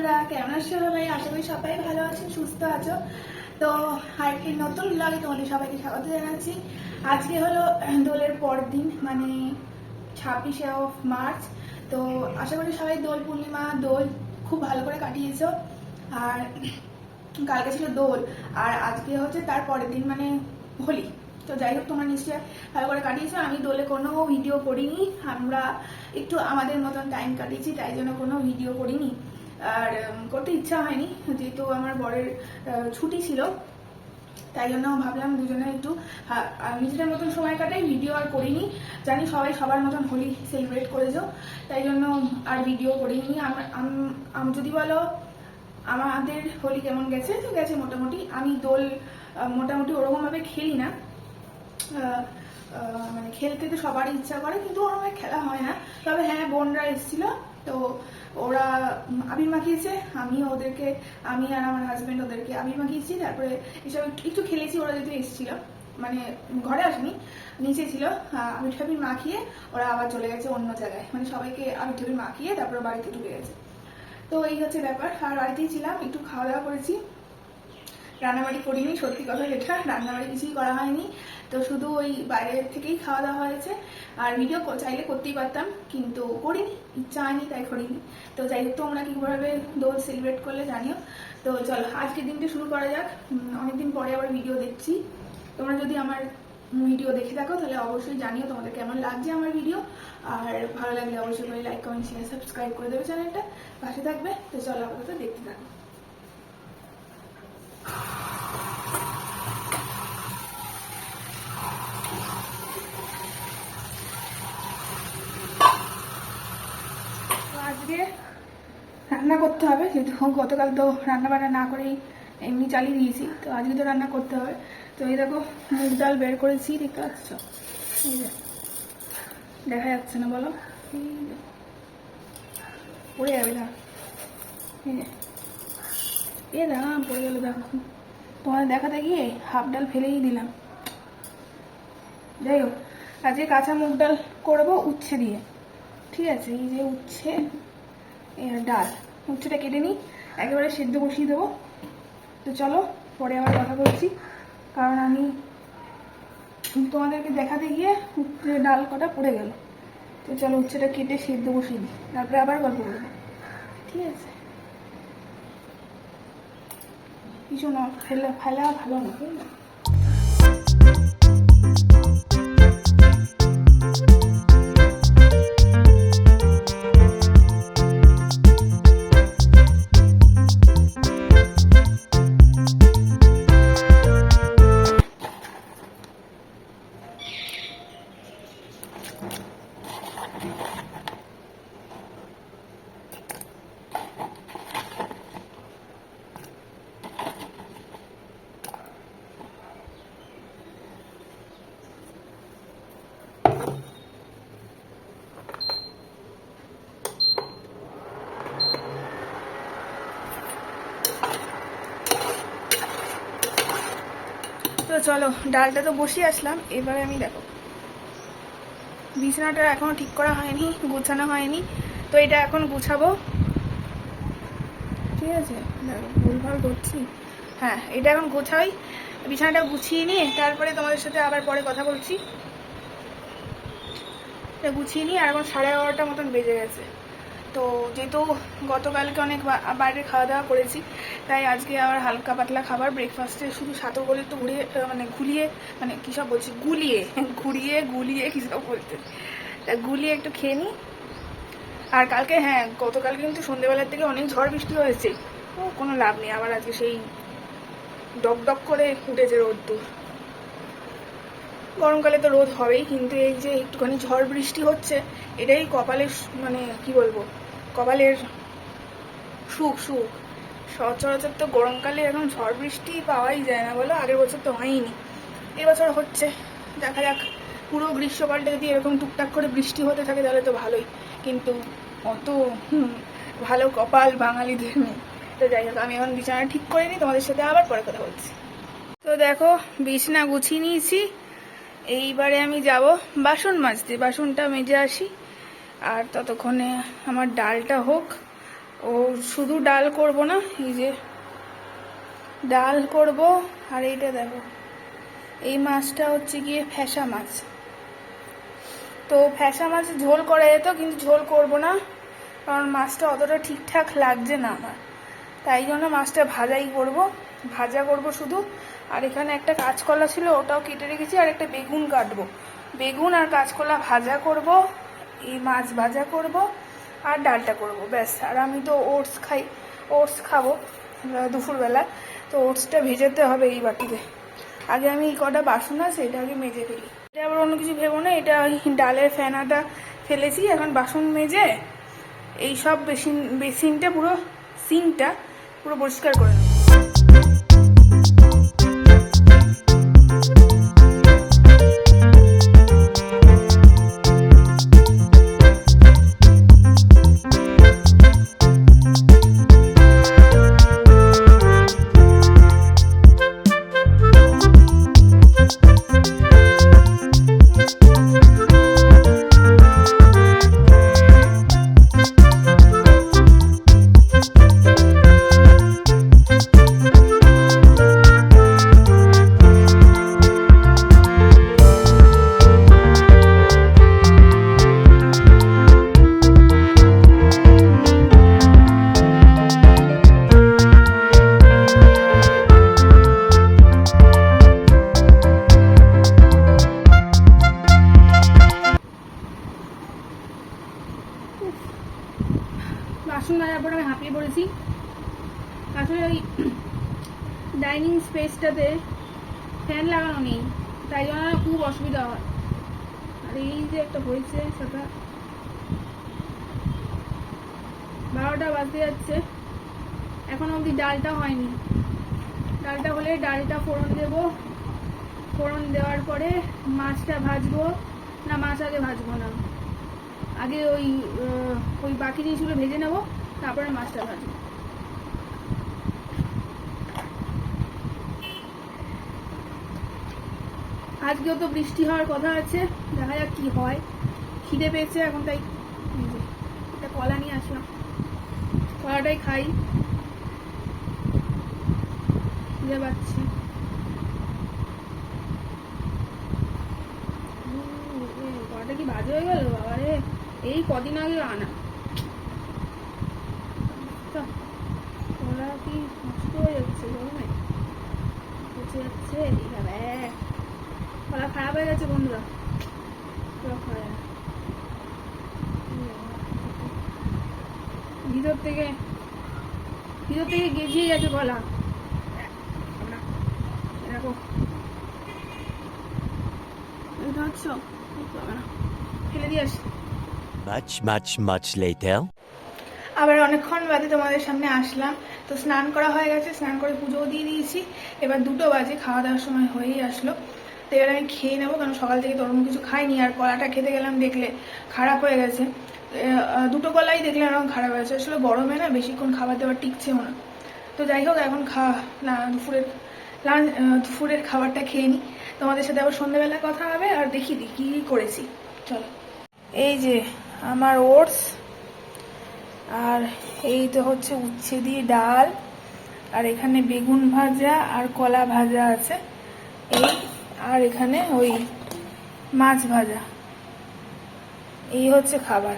বন্ধুরা, কেমন আছো সবাই? আশা করি সবাই ভালো আছো, সুস্থ আছো। তো আরেকটি নতুন ব্লগে তোমাদের সবাইকে স্বাগত জানাচ্ছি। আজকে হলো দোলের পরের দিন, মানে 26 মার্চ। তো আশা করি সবাই দোল পূর্ণিমা, দোল খুব ভালো করে কাটিয়েছো। আর কালকে ছিল দোল, আর আজকে হচ্ছে তার পরের দিন মানে হোলি। তো যাই হোক, তোমরা নিশ্চয়ই ভালো করে কাটিয়েছো। আমি দোলে কোনো ভিডিও করিনি, আমরা একটু আমাদের মতন টাইম কাটিয়েছি, তাই জন্য কোনো ভিডিও করিনি। আর করতে ইচ্ছা হয়নি, যেহেতু আমার বরের ছুটি ছিল, তাই জন্য ভাবলাম দুজনে একটু নিজেদের মতন সময় কাটাই, ভিডিও আর করিনি। জানি সবাই সবার মতন হোলি সেলিব্রেট করেছো, তাই জন্য আর ভিডিও করিনি। আমি যদি বলো আমাদের হোলি কেমন গেছে, তো গেছে মোটামুটি। আমি দোল মোটামুটি ওরকমভাবে খেলি না, মানে খেলতে তো সবারই ইচ্ছা করে, কিন্তু ওরকম খেলা হয় না। তবে হ্যাঁ, বোনরা এসেছিল, তো ওরা আবির মাখিয়েছে, আমি আর আমার হাজবেন্ড ওদেরকে আবির মাখিয়েছি। তারপরে এসব একটু খেলেছি, ওরা যেহেতু এসেছিল, মানে ঘরে আসেনি, নিচে ছিল। আবির টাবির মাখিয়ে ওরা আবার চলে গেছে অন্য জায়গায়, মানে সবাইকে আবির টাবির মাখিয়ে তারপরে বাড়িতে ঢুকে গেছে। তো এই হচ্ছে ব্যাপার। আর বাড়িতেই ছিলাম, একটু খাওয়া দাওয়া করেছি, রান্নাবাড়ি করিনি। সত্যি কথা যেটা, রান্নাবাড়ি কিছুই করা হয়নি, তো শুধু ওই বাইরের থেকেই খাওয়া দাওয়া হয়েছে। আর ভিডিও চাইলে করতেই পারতাম, কিন্তু করিনি, ইচ্ছা হয়নি, তাই করিনি। তো যাই হোক, তোমরা কীভাবে দোল সেলিব্রেট করলে জানিও। তো চলো আজকের দিনটা শুরু করা যাক। অনেকদিন পরে আবার ভিডিও দেখছি। তোমরা যদি আমার ভিডিও দেখে থাকো তাহলে অবশ্যই জানিও তোমাদের কেমন লাগছে আমার ভিডিও। আর ভালো লাগলে অবশ্যই করে লাইক, কমেন্ট, শেয়ার, সাবস্ক্রাইব করে দেবে, চ্যানেলটা পাশে থাকবে। তো চলো আপাতত দেখতে থাকো। আজকে রান্না করতে হবে, যেহেতু গতকাল তো রান্না বান্না না করেই এমনি চালিয়ে দিয়েছি, তো আজকে তো রান্না করতে হবে। তো এই দেখো, মুগ ডাল বের করেছি, দেখতে পাচ্ছ? এই যে, দেখা যাচ্ছে না বলো? পড়ে যাবে না, এই যে এ দাম পড়ে গেল। দেখো, তোমাদের দেখাতে গিয়ে হাফ ডাল ফেলেই দিলাম। যাই হোক, আজকে কাঁচা মুগ ডাল করবো উচ্ছে দিয়ে, ঠিক আছে? এই যে উচ্ছে, ডাল, উচ্ছেটা কেটে নিই, একেবারে সেদ্ধ বসিয়ে দেবো। তো চলো পরে আবার কথা বলছি, কারণ আমি তোমাদেরকে দেখাতে গিয়ে উচ্ছে ডাল কটা পড়ে গেল। তো চলো উচ্ছেটা কেটে সেদ্ধ বসিয়ে দিই, তারপরে আবার গল্প করবো, ঠিক আছে? কিছু না ফেলা ভালো না, বুঝলি না? তো চলো, ডালটা তো বসিয়ে আসলাম। এবারে আমি দেখো, বিছানাটা এখনো ঠিক করা হয়নি, গুছানো হয়নি, তো এটা এখন গুছাবো, ঠিক আছে? ভুলভাল করছি। হ্যাঁ, এটা এখন গোছাই, বিছানাটা গুছিয়ে নিয়ে তারপরে তোমাদের সাথে আবার পরে কথা বলছি। এটা গুছিয়ে নিই। আর এখন 11:30 মতন বেজে গেছে। তো যেহেতু গতকালকে অনেক বাইরে খাওয়া দাওয়া করেছি, তাই আজকে আবার হালকা পাতলা খাবার, ব্রেকফাস্টে শুধু সাথে বলে একটু কী সব বলছি, গুলিয়ে কী সব বলতে, তা গুলিয়ে একটু খেয়ে নিই। আর কালকে, হ্যাঁ, গতকাল কিন্তু সন্ধ্যেবেলার থেকে অনেক ঝড় বৃষ্টি হয়েছে, কোনো লাভ নেই, আবার আজকে সেই ডক করে উঠেছে রোদ্দুর। গরমকালে তো রোদ হবেই, কিন্তু এই যে একটুখানি ঝড় বৃষ্টি হচ্ছে, এটাই কপালের, মানে কি বলবো, কপালের সুখ। সচরাচর তো গরমকালে এখন ঝড় বৃষ্টি পাওয়াই যায় না, বলো? আগের বছর তো হয়নি, এবছর হচ্ছে। দেখা যাক, পুরো গ্রীষ্মকালটা যদি এরকম টুকটাক করে বৃষ্টি হতে থাকে তাহলে তো ভালোই, কিন্তু অত ভালো কপাল বাঙালিদের নেই। তো যাই হোক, আমি এখন বিছানা ঠিক করে নিই, তোমাদের সাথে আবার পরে কথা বলছি। তো দেখো, বিছানা গুছিয়ে নিয়েছি, এইবারে আমি যাব বাসন মাজতে, বাসনটা মেজে আসি। আর ততক্ষণে আমার ডালটা হোক, ও শুধু ডাল করব না, এই যে ডাল করব। আর এইটা দেখো, এই মাছটা হচ্ছে গিয়ে ফ্যাসা মাছ। তো ফ্যাসা মাছ ঝোল করা যেত, কিন্তু ঝোল করব না, কারণ মাছটা অতটা ঠিকঠাক লাগছে না আমার। তাই জন্য মাছটা ভাজা করব শুধু। আর এখানে একটা কাঁচকলা ছিল, ওটাও কেটে রেখেছি। আর একটা বেগুন কাটবো, বেগুন আর কাঁচকলা ভাজা করব, এই মাছ ভাজা করব, আর ডালটা করব, ব্যাস। আর আমি তো ওটস খাবো দুপুরবেলা, তো ওটসটা ভেজাতে হবে এই বাটিতে। আগে আমি এই কটা বাসন আছে এটা আগে মেজে ফেলি। এটা আবার অন্য কিছু ভেবো না, এটা ডালের ফেনাটা ফেলেছি, এখন বাসন মেজে এই সব সিঙ্কটা পুরো পরিষ্কার করে নেব। বাসন মাজার পর আমি হাঁপিয়ে পড়েছি। আসলে ওই ডাইনিং স্পেসটাতে ফ্যান লাগানো নেই, তাই জন্য খুব অসুবিধা হয়। আর এই যে একটা হয়েছে সেটা 12টা বাজতে যাচ্ছে, এখন অবধি ডালটা হয়নি। ডালটা হলে ডালটা ফোড়ন দেব, ফোড়ন দেওয়ার পরে মাছটা ভাজবো। না, মাছ আগে ভাজবো না, আগে ওই বাকি জিনিসগুলো ভেজে নেবো, তারপরে মাছটা ভাজবো। আজকেও তো বৃষ্টি হওয়ার কথা আছে, দেখা যাক কি হয়। খিদে পেয়েছে এখন, তাই একটা কলা নিয়ে আসলাম, কলাটাই খাই, খিদে পাচ্ছি। কলাটা কি বাজে হয়ে গেল বাবারে, এই কদিন আগে আনা। কলা কি নষ্ট হয়ে যাচ্ছে গরমে, পচে যাচ্ছে। কলা খারাপ হয়ে গেছে বন্ধুরা, ভিতর থেকে গেজিয়ে গেছে কলা। এরকম ফেলে দিয়ে আসি। Much later. আবার অনেকক্ষণ বাদে তোমাদের সামনে আসলাম। তো স্নান করা হয়ে গেছে, স্নান করে পুজোও দিয়ে দিয়েছি। এবার 2টো বাজে, খাওয়া দাওয়ার সময় হয়েই আসলো। তো এবার আমি খেয়ে নেবো, কারণ সকাল থেকে তো ওরকম কিছু খাইনি। আর কলাটা খেতে গেলাম, দেখলে খারাপ হয়ে গেছে। 2টো কলাই দেখলে এরকম খারাপ হয়েছে। আসলে গরমে না বেশিক্ষণ খাবার দাবার টিকছেও না। তো যাই হোক, এখন দুপুরের খাবারটা খেয়ে নিই। তোমাদের সাথে আবার সন্ধ্যেবেলা কথা হবে, আর দেখি কি করেছি। চলো, এই যে আমার ওটস, আর এই তো হচ্ছে উচ্ছে দিয়ে ডাল, আর এখানে বেগুন ভাজা আর কলা ভাজা আছে এই, আর এখানে ওই মাছ ভাজা, এই হচ্ছে খাবার।